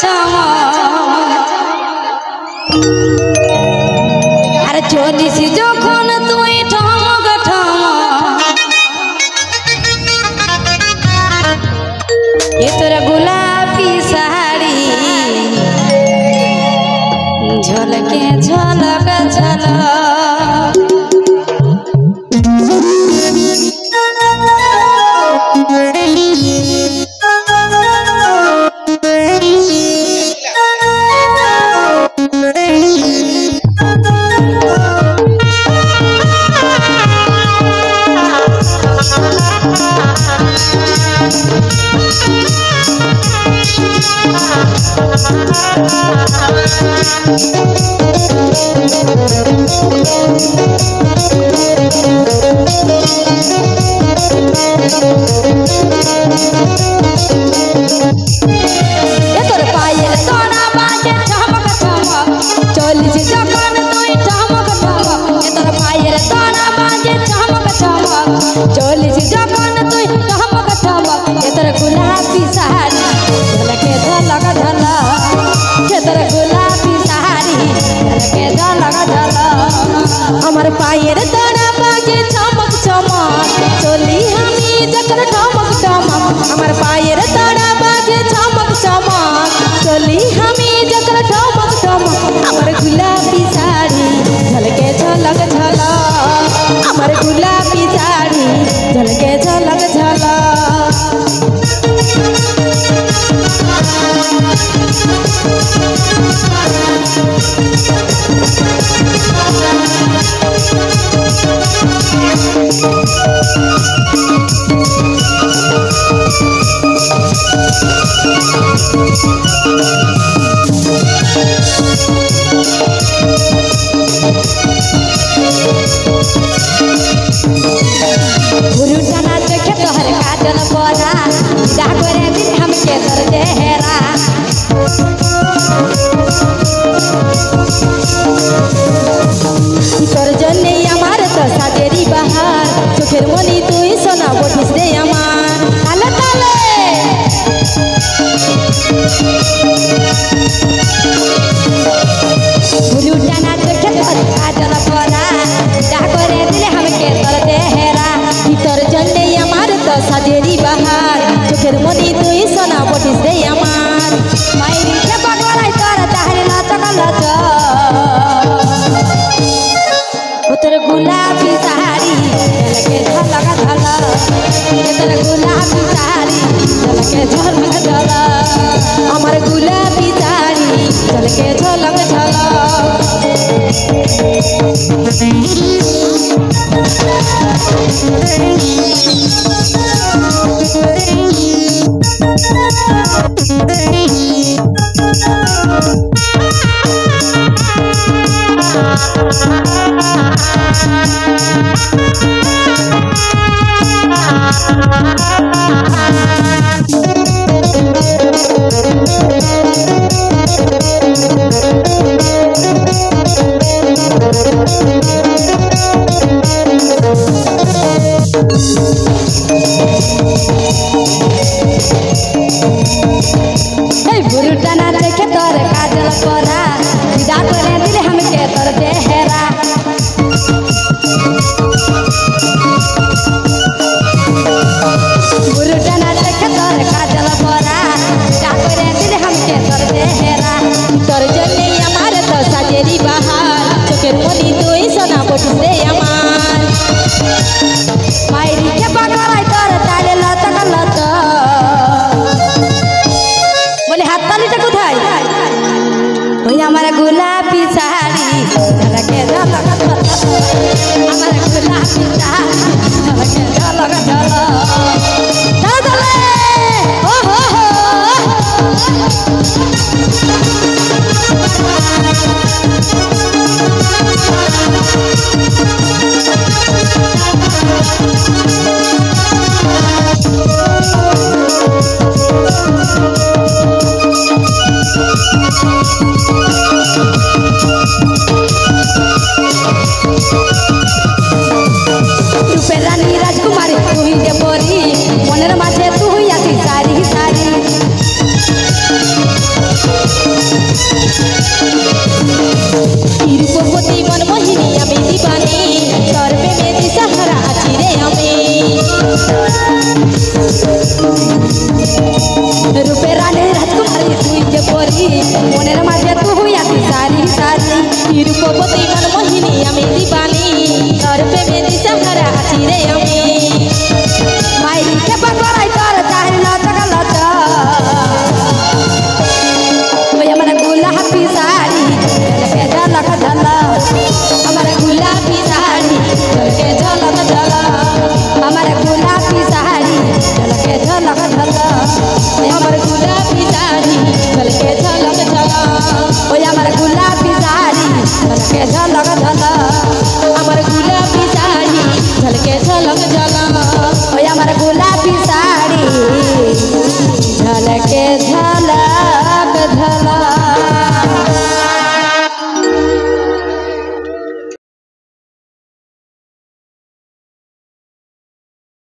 छमा अरे चलिस যখন তুই ঠমক ঠমা এ তোর গোলাপি শাড়ি ঝলকে ঝলক ঝলক चलिस যখন তুই ঠমক ঠমক এতর গোলাপি শাড়ি ঝলকে ঝলক ঝলক এতর গোলাপি শাড়ি ঝলকে ঝলক ঝলক আমার পায়ের তোড়া বাজে চমক চমক চলি আমি যখন ঠমক ঠমক আমার পায়ের তোড়া বাজে চমক চমক চলি আমি যখন ঠমক ঠমক আমার গোলাপি শাড়ি ঝলকে ঝলক ঝলক আমার গোলাপি শাড়ি ঝলকে ঝলক ঝলক गुरुजना चोखे तोहर काजल परा जा करे दिल हमके तोर चेहरा तोर जन्ने আমার তো সাজেরি বাহার চোখের মনি তুই সোনা বটিস রে আমার তালে তালে गुरुजना चोखे तोहर काजल परा जा करे दिल हमके तोर चेहरा তোর জন্যে আমার তো সাজেরি বাহার চোখের মনি তুই সোনা বটিস রে আমার মাইরি কে পাগলাই তোর তাহলে নাচক নাচ ও তোর গোলাপি শাড়ি ঝলকে ঝলক ঝলক তোর গোলাপি শাড়ি ঝলকে ঝলক ঝলক আমার গোলাপি শাড়ি ঝলকে ঝলক ঝলক रूपे रानी राजकुमारी तुई के परी मनेर माझे तू हुआ सारी सारी रूपवती मन मोहिनी आमी दीवानी तोर प्रेमे दिशहरा आছি रे आमी मायरी के बकराई तोर चाहे लचक लचक ओए हमर गुलाबी साड़ी झलके झलक झलक हमर गुलाबी साड़ी झलके झलक झलक हमर गुलाबी साड़ी झलके झलक झलक हमर गुलाबी साड़ी झलके झलक झलक ओए हमर गुलाबी साड़ी झलके झलक झलक हमर गुलाबी साड़ी झलके झलक झलक ओए हमर गुलाबी साड़ी झलके झलक झलक